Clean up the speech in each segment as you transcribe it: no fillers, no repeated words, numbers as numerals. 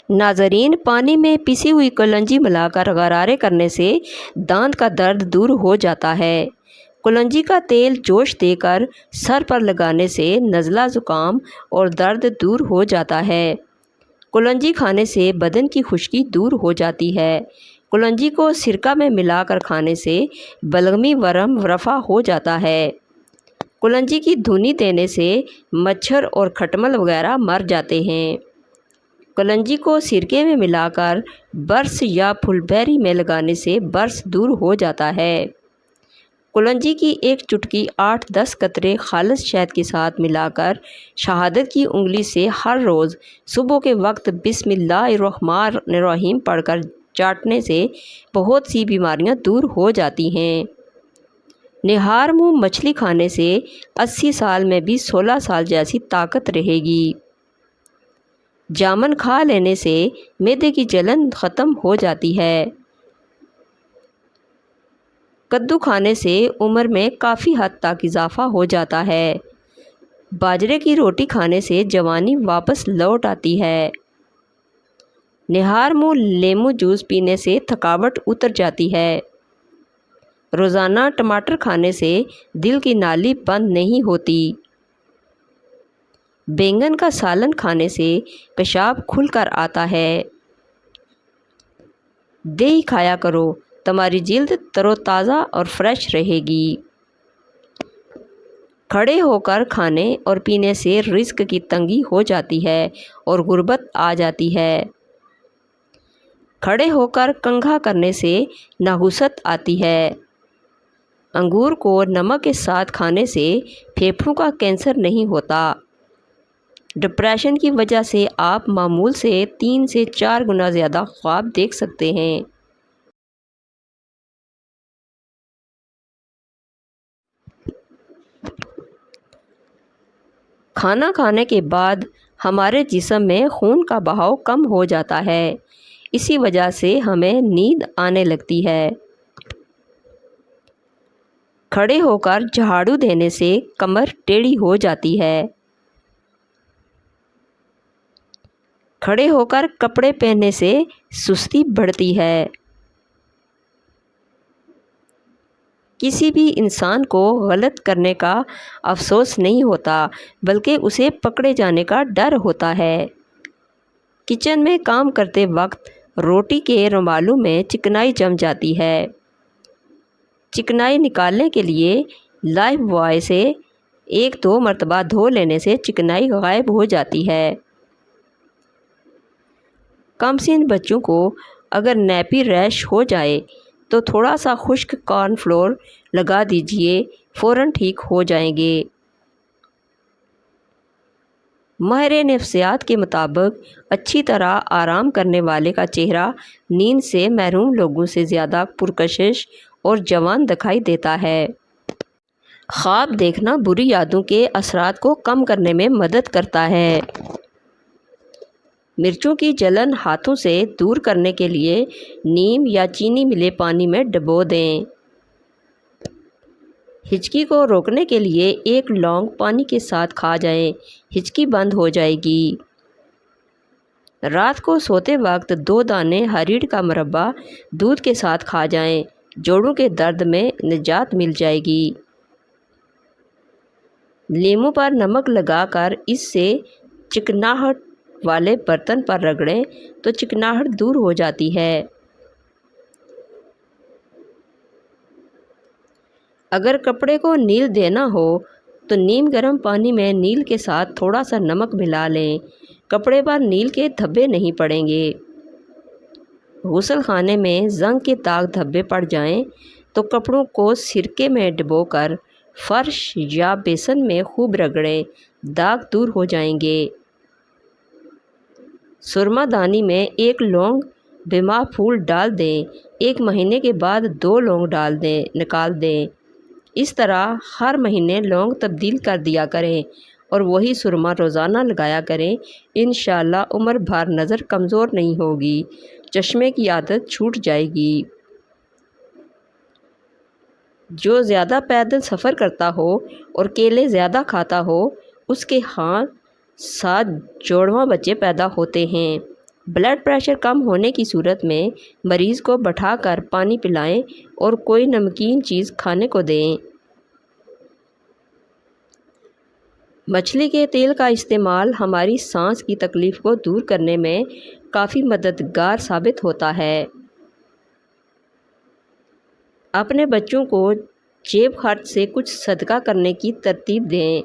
ناظرین، پانی میں پیسی ہوئی کلونجی ملا کر غرارے کرنے سے دانت کا درد دور ہو جاتا ہے۔ کلونجی کا تیل جوش دے کر سر پر لگانے سے نزلہ زکام اور درد دور ہو جاتا ہے۔ کلونجی کھانے سے بدن کی خشکی دور ہو جاتی ہے۔ کلونجی کو سرکہ میں ملا کر کھانے سے بلغمی ورم رفع ہو جاتا ہے۔ کلونجی کی دھنی دینے سے مچھر اور کھٹمل وغیرہ مر جاتے ہیں۔ کلونجی کو سرکے میں ملا کر برس یا پھل بیری میں لگانے سے برس دور ہو جاتا ہے۔ کلونجی کی ایک چٹکی 8-10 قطرے خالص شہد کے ساتھ ملا کر شہادت کی انگلی سے ہر روز صبح کے وقت بسم اللہ الرحمن الرحیم پڑھ کر چاٹنے سے بہت سی بیماریاں دور ہو جاتی ہیں۔ نہار منہ مچھلی کھانے سے 80 سال میں بھی 16 سال جیسی طاقت رہے گی۔ جامن کھا لینے سے معدے کی جلن ختم ہو جاتی ہے۔ کدو کھانے سے عمر میں کافی حد تک اضافہ ہو جاتا ہے۔ باجرے کی روٹی کھانے سے جوانی واپس لوٹ آتی ہے۔ نہار منہ لیموں جوس پینے سے تھکاوٹ اتر جاتی ہے۔ روزانہ ٹماٹر کھانے سے دل کی نالی بند نہیں ہوتی۔ بینگن کا سالن کھانے سے پیشاب کھل کر آتا ہے۔ دہی کھایا کرو، تمہاری جلد تر و تازہ اور فریش رہے گی۔ کھڑے ہو کر کھانے اور پینے سے رزق کی تنگی ہو جاتی ہے اور غربت آ جاتی ہے۔ کھڑے ہو کر کنگھا کرنے سے نحوست آتی ہے۔ انگور کو نمک کے ساتھ کھانے سے پھیپھڑوں کا کینسر نہیں ہوتا۔ ڈپریشن کی وجہ سے آپ معمول سے 3 سے 4 گنا زیادہ خواب دیکھ سکتے ہیں۔ کھانا کھانے کے بعد ہمارے جسم میں خون کا بہاؤ کم ہو جاتا ہے، اسی وجہ سے ہمیں نیند آنے لگتی ہے۔ کھڑے ہو کر جھاڑو دینے سے کمر ٹیڑھی ہو جاتی ہے۔ کھڑے ہو کر کپڑے پہننے سے سستی بڑھتی ہے۔ کسی بھی انسان کو غلط کرنے کا افسوس نہیں ہوتا، بلکہ اسے پکڑے جانے کا ڈر ہوتا ہے۔ کچن میں کام کرتے وقت روٹی کے رومالوں میں چکنائی جم جاتی ہے۔ چکنائی نکالنے کے لیے لائف بوائے سے 1-2 مرتبہ دھو لینے سے چکنائی غائب ہو جاتی ہے۔ کم سن بچوں کو اگر نیپی ریش ہو جائے تو تھوڑا سا خشک کارن فلور لگا دیجئے، فوراً ٹھیک ہو جائیں گے۔ ماہر نفسیات کے مطابق اچھی طرح آرام کرنے والے کا چہرہ نیند سے محروم لوگوں سے زیادہ پرکشش اور جوان دکھائی دیتا ہے۔ خواب دیکھنا بری یادوں کے اثرات کو کم کرنے میں مدد کرتا ہے۔ مرچوں کی جلن ہاتھوں سے دور کرنے کے لیے نیم یا چینی ملے پانی میں ڈبو دیں۔ ہچکی کو روکنے کے لیے 1 لونگ پانی کے ساتھ کھا جائیں، ہچکی بند ہو جائے گی۔ رات کو سوتے وقت 2 دانے ہریڑ کا مربع دودھ کے ساتھ کھا جائیں، جوڑوں کے درد میں نجات مل جائے گی۔ لیموں پر نمک لگا کر اس سے چکناہٹ والے برتن پر رگڑیں تو چکناہٹ دور ہو جاتی ہے۔ اگر کپڑے کو نیل دینا ہو تو نیم گرم پانی میں نیل کے ساتھ تھوڑا سا نمک ملا لیں، کپڑے پر نیل کے دھبے نہیں پڑیں گے۔ غسل خانے میں زنگ کے داغ دھبے پڑ جائیں تو کپڑوں کو سرکے میں ڈبو کر فرش یا بیسن میں خوب رگڑیں، داغ دور ہو جائیں گے۔ سرما دانی میں 1 لونگ بھما پھول ڈال دیں، 1 مہینے کے بعد 2 لونگ نکال دیں۔ اس طرح ہر مہینے لونگ تبدیل کر دیا کریں اور وہی سرما روزانہ لگایا کریں۔ انشاءاللہ عمر بھر نظر کمزور نہیں ہوگی، چشمے کی عادت چھوٹ جائے گی۔ جو زیادہ پیدل سفر کرتا ہو اور کیلے زیادہ کھاتا ہو، اس کے ہاں 7 جوڑواں بچے پیدا ہوتے ہیں۔ بلڈ پریشر کم ہونے کی صورت میں مریض کو بٹھا کر پانی پلائیں اور کوئی نمکین چیز کھانے کو دیں۔ مچھلی کے تیل کا استعمال ہماری سانس کی تکلیف کو دور کرنے میں کافی مددگار ثابت ہوتا ہے۔ اپنے بچوں کو جیب خرچ سے کچھ صدقہ کرنے کی ترتیب دیں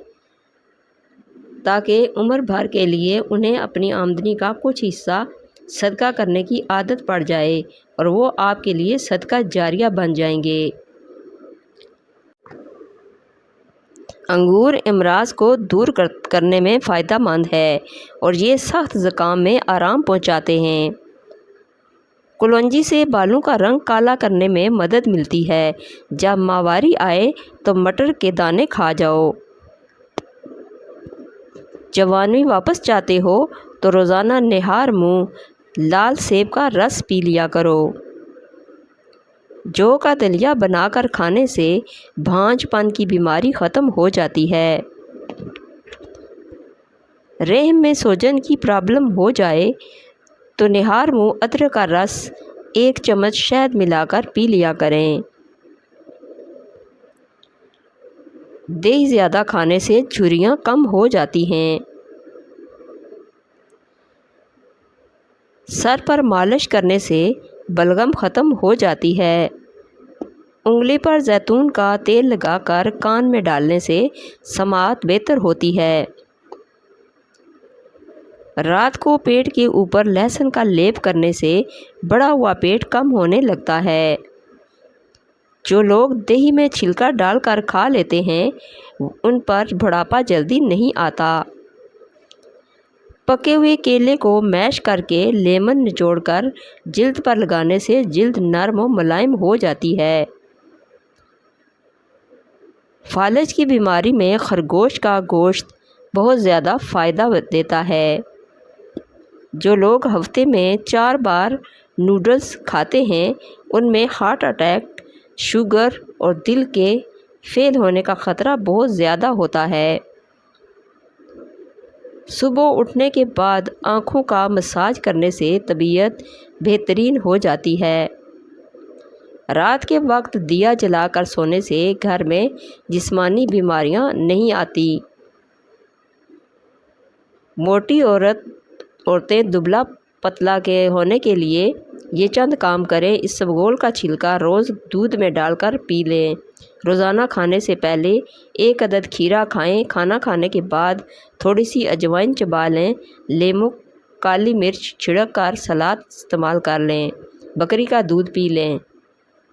تاکہ عمر بھر کے لیے انہیں اپنی آمدنی کا کچھ حصہ صدقہ کرنے کی عادت پڑ جائے اور وہ آپ کے لیے صدقہ جاریہ بن جائیں گے۔ انگور امراض کو دور کرنے میں فائدہ مند ہے اور یہ سخت زکام میں آرام پہنچاتے ہیں۔ کلونجی سے بالوں کا رنگ کالا کرنے میں مدد ملتی ہے۔ جب ماہواری آئے تو مٹر کے دانے کھا جاؤ۔ جوانی واپس چاہتے ہو تو روزانہ نہار منہ لال سیب کا رس پی لیا کرو۔ جو کا دلیا بنا کر کھانے سے بھانج پن کی بیماری ختم ہو جاتی ہے۔ رحم میں سوجن کی پرابلم ہو جائے تو نہار منہ ادرک کا رس 1 چمچ شہد ملا کر پی لیا کریں۔ دہی زیادہ کھانے سے جھریاں کم ہو جاتی ہیں۔ سر پر مالش کرنے سے بلغم ختم ہو جاتی ہے۔ انگلی پر زیتون کا تیل لگا کر کان میں ڈالنے سے سماعت بہتر ہوتی ہے۔ رات کو پیٹ کے اوپر لہسن کا لیپ کرنے سے بڑا ہوا پیٹ کم ہونے لگتا ہے۔ جو لوگ دہی میں چھلکا ڈال کر کھا لیتے ہیں ان پر بڑھاپا جلدی نہیں آتا۔ پکے ہوئے کیلے کو میش کر کے لیمن نچوڑ کر جلد پر لگانے سے جلد نرم و ملائم ہو جاتی ہے۔ فالج کی بیماری میں خرگوش کا گوشت بہت زیادہ فائدہ دیتا ہے۔ جو لوگ ہفتے میں 4 بار نوڈلز کھاتے ہیں ان میں ہارٹ اٹیک، شوگر اور دل کے فیل ہونے کا خطرہ بہت زیادہ ہوتا ہے۔ صبح اٹھنے کے بعد آنکھوں کا مساج کرنے سے طبیعت بہترین ہو جاتی ہے۔ رات کے وقت دیا جلا کر سونے سے گھر میں جسمانی بیماریاں نہیں آتی۔ موٹی عورتیں دبلا پتلا کے ہونے کے لیے یہ چند کام کریں۔ اسبگول کا چھلکا روز دودھ میں ڈال کر پی لیں۔ روزانہ کھانے سے پہلے 1 عدد کھیرا کھائیں۔ کھانا کھانے کے بعد تھوڑی سی اجوائن چبا لیں۔ لیموں کالی مرچ چھڑک کر سلاد استعمال کر لیں۔ بکری کا دودھ پی لیں۔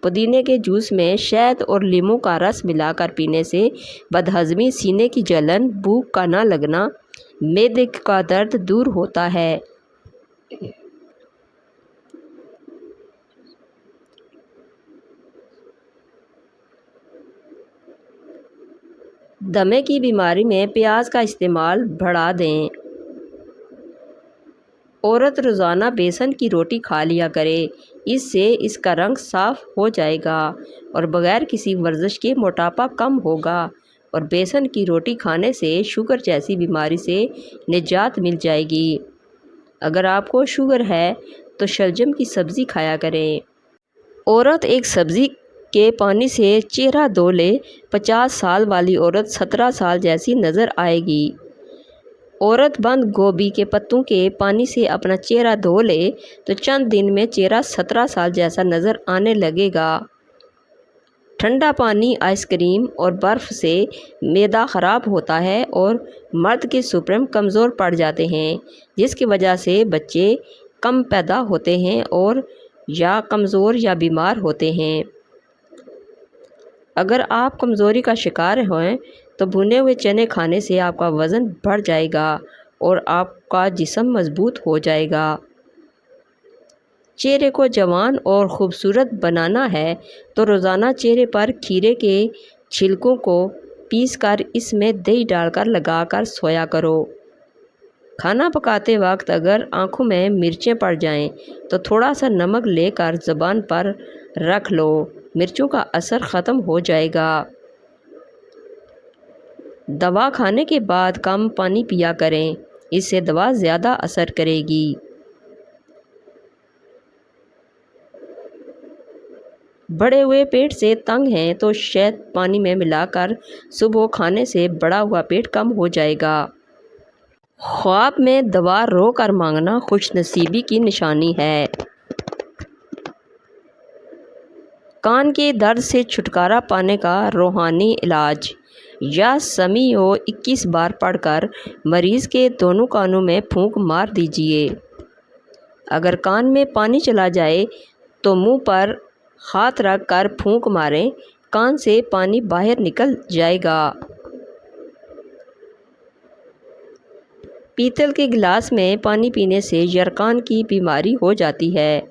پودینے کے جوس میں شہد اور لیموں کا رس ملا کر پینے سے بدہضمی، سینے کی جلن، بھوک کا نہ لگنا، معدے کا درد دور ہوتا ہے۔ دمے کی بیماری میں پیاز کا استعمال بڑھا دیں۔ عورت روزانہ بیسن کی روٹی کھا لیا کرے، اس سے اس کا رنگ صاف ہو جائے گا اور بغیر کسی ورزش کے موٹاپا کم ہوگا اور بیسن کی روٹی کھانے سے شوگر جیسی بیماری سے نجات مل جائے گی۔ اگر آپ کو شوگر ہے تو شلجم کی سبزی کھایا کریں۔ عورت ایک سبزی کے پانی سے چہرہ دھو لے، 50 سال والی عورت 17 سال جیسی نظر آئے گی۔ عورت بند گوبھی کے پتوں کے پانی سے اپنا چہرہ دھو لے تو چند دن میں چہرہ 17 سال جیسا نظر آنے لگے گا۔ ٹھنڈا پانی، آئس کریم اور برف سے معدہ خراب ہوتا ہے اور مرد کے سپرم کمزور پڑ جاتے ہیں، جس کی وجہ سے بچے کم پیدا ہوتے ہیں اور یا کمزور یا بیمار ہوتے ہیں۔ اگر آپ کمزوری کا شکار ہیں تو بھنے ہوئے چنے کھانے سے آپ کا وزن بڑھ جائے گا اور آپ کا جسم مضبوط ہو جائے گا۔ چہرے کو جوان اور خوبصورت بنانا ہے تو روزانہ چہرے پر کھیرے کے چھلکوں کو پیس کر اس میں دہی ڈال کر لگا کر سویا کرو۔ کھانا پکاتے وقت اگر آنکھوں میں مرچیں پڑ جائیں تو تھوڑا سا نمک لے کر زبان پر رکھ لو، مرچوں کا اثر ختم ہو جائے گا۔ دوا کھانے کے بعد کم پانی پیا کریں، اس سے دوا زیادہ اثر کرے گی۔ بڑے ہوئے پیٹ سے تنگ ہیں تو شہد پانی میں ملا کر صبح کھانے سے بڑا ہوا پیٹ کم ہو جائے گا۔ خواب میں دعا رو کر مانگنا خوش نصیبی کی نشانی ہے۔ کان کے درد سے چھٹکارا پانے کا روحانی علاج۔ یا سمیع 21 بار پڑھ کر مریض کے دونوں کانوں میں پھونک مار دیجیے۔ اگر کان میں پانی چلا جائے تو منہ پر ہاتھ رکھ کر پھونک ماریں، کان سے پانی باہر نکل جائے گا۔ پیتل کے گلاس میں پانی پینے سے یرقان کی بیماری ہو جاتی ہے۔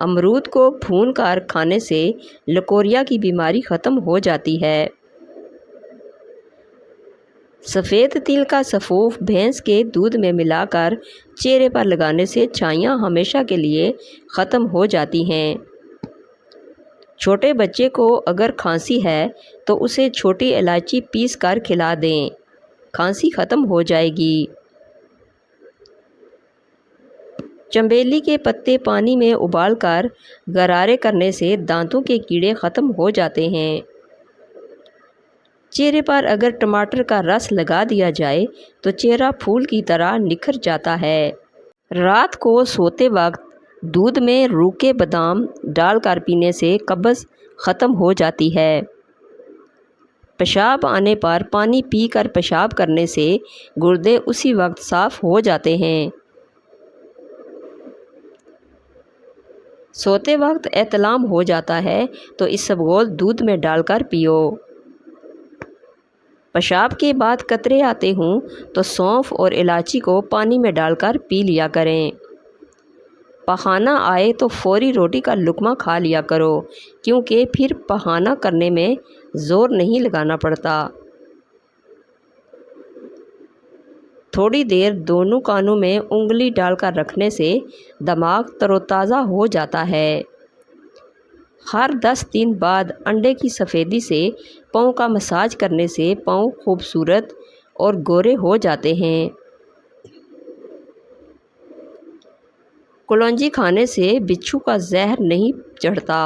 امرود کو بھون کر کھانے سے لکوریا کی بیماری ختم ہو جاتی ہے۔ سفید تل کا سفوف بھینس کے دودھ میں ملا کر چہرے پر لگانے سے چھائیاں ہمیشہ کے لیے ختم ہو جاتی ہیں۔ چھوٹے بچے کو اگر کھانسی ہے تو اسے چھوٹی الائچی پیس کر کھلا دیں، کھانسی ختم ہو جائے گی۔ چنبیلی کے پتے پانی میں ابال کر غرارے کرنے سے دانتوں کے کیڑے ختم ہو جاتے ہیں۔ چہرے پر اگر ٹماٹر کا رس لگا دیا جائے تو چہرہ پھول کی طرح نکھر جاتا ہے۔ رات کو سوتے وقت دودھ میں روکھے بادام ڈال کر پینے سے قبض ختم ہو جاتی ہے۔ پیشاب آنے پر پانی پی کر پیشاب کرنے سے گردے اسی وقت صاف ہو جاتے ہیں۔ سوتے وقت احتلام ہو جاتا ہے تو اسبگول دودھ میں ڈال کر پیو۔ پیشاب کے بعد قطرے آتے ہوں تو سونف اور الائچی کو پانی میں ڈال کر پی لیا کریں۔ پخانہ آئے تو فوری روٹی کا لقمہ کھا لیا کرو، کیونکہ پھر پخانہ کرنے میں زور نہیں لگانا پڑتا۔ تھوڑی دیر دونوں کانوں میں انگلی ڈال کر رکھنے سے دماغ تر و تازہ ہو جاتا ہے۔ ہر 10 دن بعد انڈے کی سفیدی سے پاؤں کا مساج کرنے سے پاؤں خوبصورت اور گورے ہو جاتے ہیں۔ کلونجی کھانے سے بچھو کا زہر نہیں چڑھتا۔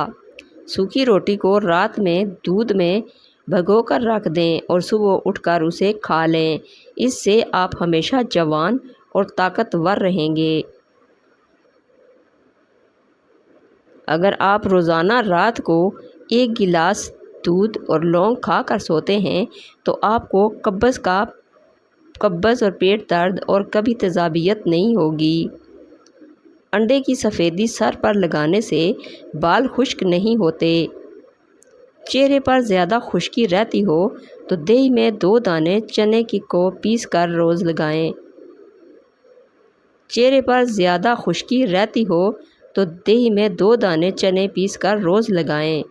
سوکھی روٹی کو رات میں دودھ میں بھگو کر رکھ دیں اور صبح اٹھ کر اسے کھا لیں، اس سے آپ ہمیشہ جوان اور طاقتور رہیں گے۔ اگر آپ روزانہ رات کو 1 گلاس دودھ اور لونگ کھا کر سوتے ہیں تو آپ کو قبض اور پیٹ درد اور کبھی تیزابیت نہیں ہوگی۔ انڈے کی سفیدی سر پر لگانے سے بال خشک نہیں ہوتے۔ چہرے پر زیادہ خشکی رہتی ہو تو دہی میں 2 دانے چنے کو پیس کر روز لگائیں۔ چہرے پر زیادہ خشکی رہتی ہو تو دہی میں 2 دانے چنے پیس کر روز لگائیں۔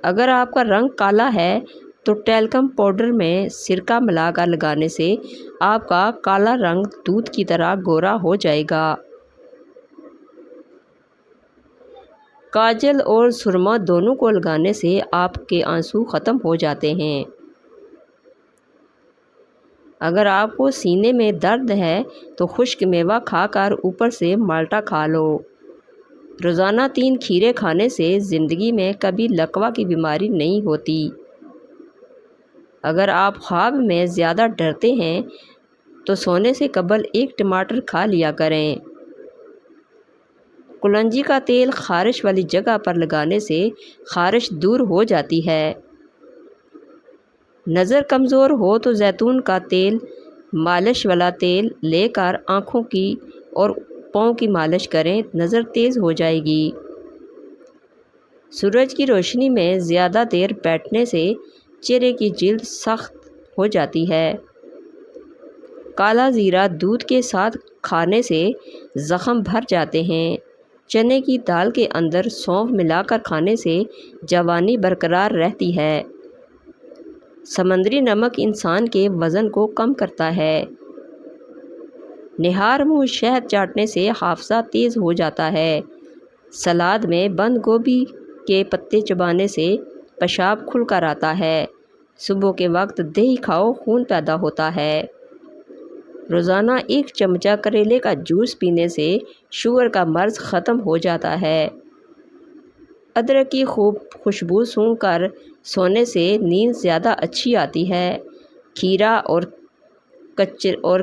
اگر آپ کا رنگ کالا ہے تو ٹیلکم پاؤڈر میں سرکہ ملا کر لگانے سے آپ کا کالا رنگ دودھ کی طرح گورا ہو جائے گا۔ کاجل اور سرما دونوں کو لگانے سے آپ کے آنسو ختم ہو جاتے ہیں۔ اگر آپ کو سینے میں درد ہے تو خشک میوہ کھا کر اوپر سے مالٹا کھا لو۔ روزانہ 3 کھیرے کھانے سے زندگی میں کبھی لقوہ کی بیماری نہیں ہوتی۔ اگر آپ خواب میں زیادہ ڈرتے ہیں تو سونے سے قبل 1 ٹماٹر کھا لیا کریں۔ کلونجی کا تیل خارش والی جگہ پر لگانے سے خارش دور ہو جاتی ہے۔ نظر کمزور ہو تو زیتون کا تیل، مالش والا تیل لے کر آنکھوں کی اور پاؤں کی مالش کریں، نظر تیز ہو جائے گی۔ سورج کی روشنی میں زیادہ دیر بیٹھنے سے چہرے کی جلد سخت ہو جاتی ہے۔ کالا زیرہ دودھ کے ساتھ کھانے سے زخم بھر جاتے ہیں۔ چنے کی دال کے اندر سونف ملا کر کھانے سے جوانی برقرار رہتی ہے۔ سمندری نمک انسان کے وزن کو کم کرتا ہے۔ نہار منہ شہد چاٹنے سے حافظہ تیز ہو جاتا ہے۔ سلاد میں بند گوبھی کے پتے چبانے سے پیشاب کھل کر آتا ہے۔ صبح کے وقت دہی کھاؤ، خون پیدا ہوتا ہے۔ روزانہ 1 چمچہ کریلے کا جوس پینے سے شوگر کا مرض ختم ہو جاتا ہے۔ ادرک کی خوب خوشبو سونگھ کر سونے سے نیند زیادہ اچھی آتی ہے۔ کھیرا اور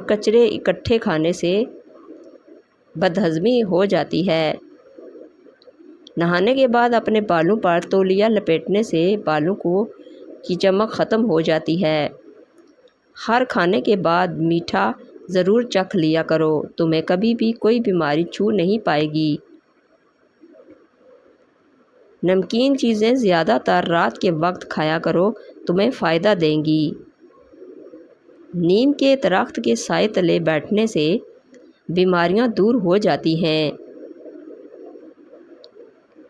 کچرے اکٹھے کھانے سے بدہضمی ہو جاتی ہے۔ نہانے کے بعد اپنے بالوں پر تولیہ لپیٹنے سے بالوں کی چمک ختم ہو جاتی ہے۔ ہر کھانے کے بعد میٹھا ضرور چکھ لیا کرو، تمہیں کبھی بھی کوئی بیماری چھو نہیں پائے گی۔ نمکین چیزیں زیادہ تر رات کے وقت کھایا کرو، تمہیں فائدہ دیں گی۔ نیم کے درخت کے سائے تلے بیٹھنے سے بیماریاں دور ہو جاتی ہیں۔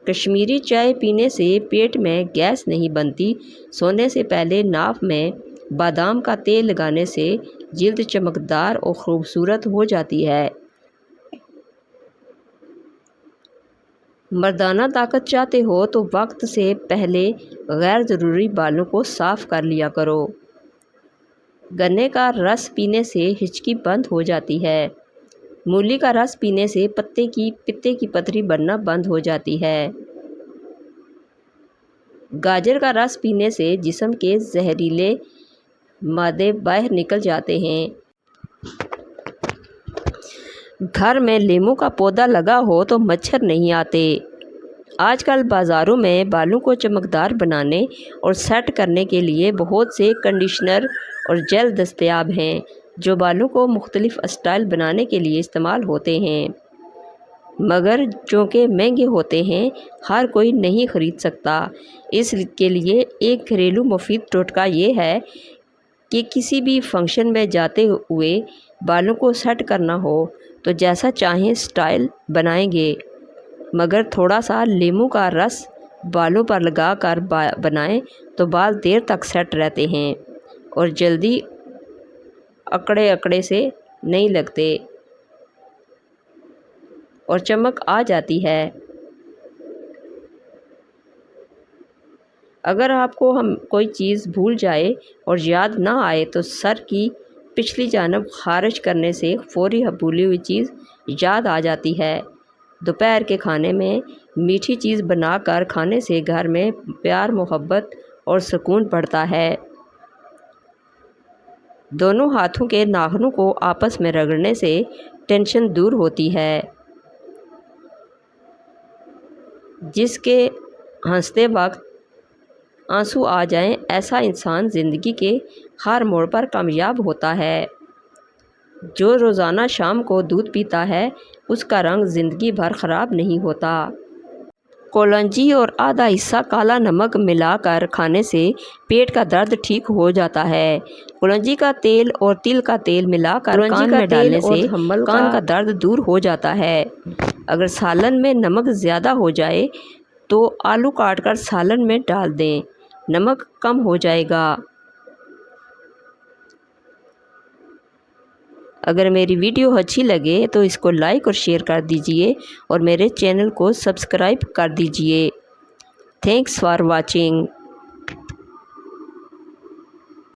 کشمیری چائے پینے سے پیٹ میں گیس نہیں بنتی۔ سونے سے پہلے ناف میں بادام کا تیل لگانے سے جلد چمکدار اور خوبصورت ہو جاتی ہے۔ مردانہ طاقت چاہتے ہو تو وقت سے پہلے غیر ضروری بالوں کو صاف کر لیا کرو۔ گنے کا رس پینے سے ہچکی بند ہو جاتی ہے۔ مولی کا رس پینے سے پتے کی پتھری بننا بند ہو جاتی ہے۔ گاجر کا رس پینے سے جسم کے زہریلے مادے باہر نکل جاتے ہیں۔ گھر میں لیموں کا پودا لگا ہو تو مچھر نہیں آتے۔ آج کل بازاروں میں بالوں کو چمکدار بنانے اور سیٹ کرنے کے لیے بہت سے کنڈیشنر اور جیل دستیاب ہیں جو بالوں کو مختلف اسٹائل بنانے کے لیے استعمال ہوتے ہیں، مگر چونکہ مہنگے ہوتے ہیں ہر کوئی نہیں خرید سکتا۔ اس کے لیے ایک گھریلو مفید ٹوٹکا یہ ہے کہ کسی بھی فنکشن میں جاتے ہوئے بالوں کو سیٹ کرنا ہو تو جیسا چاہیں سٹائل بنائیں گے، مگر تھوڑا سا لیموں کا رس بالوں پر لگا کر بنائیں تو بال دیر تک سیٹ رہتے ہیں اور جلدی اکڑے سے نہیں لگتے اور چمک آ جاتی ہے۔ اگر آپ کو کوئی چیز بھول جائے اور یاد نہ آئے تو سر کی پچھلی جانب خارج کرنے سے فوری بھولی ہوئی چیز یاد آ جاتی ہے۔ دوپہر کے کھانے میں میٹھی چیز بنا کر کھانے سے گھر میں پیار محبت اور سکون بڑھتا ہے۔ دونوں ہاتھوں کے ناخنوں کو آپس میں رگڑنے سے ٹینشن دور ہوتی ہے۔ جس کے ہنستے وقت آنسو آ جائیں ایسا انسان زندگی کے ہر موڑ پر کامیاب ہوتا ہے۔ جو روزانہ شام کو دودھ پیتا ہے اس کا رنگ زندگی بھر خراب نہیں ہوتا۔ کولونجی اور آدھا حصہ کالا نمک ملا کر کھانے سے پیٹ کا درد ٹھیک ہو جاتا ہے۔ کولونجی کا تیل اور تل کا تیل ملا کر کان میں ڈالنے سے کان کا درد دور ہو جاتا ہے۔ اگر سالن میں نمک زیادہ ہو جائے تو آلو کاٹ کر سالن میں ڈال دیں، نمک کم ہو جائے گا۔ اگر میری ویڈیو اچھی لگے تو اس کو لائک اور شیئر کر دیجئے اور میرے چینل کو سبسکرائب کر دیجئے۔ Thanks for watching.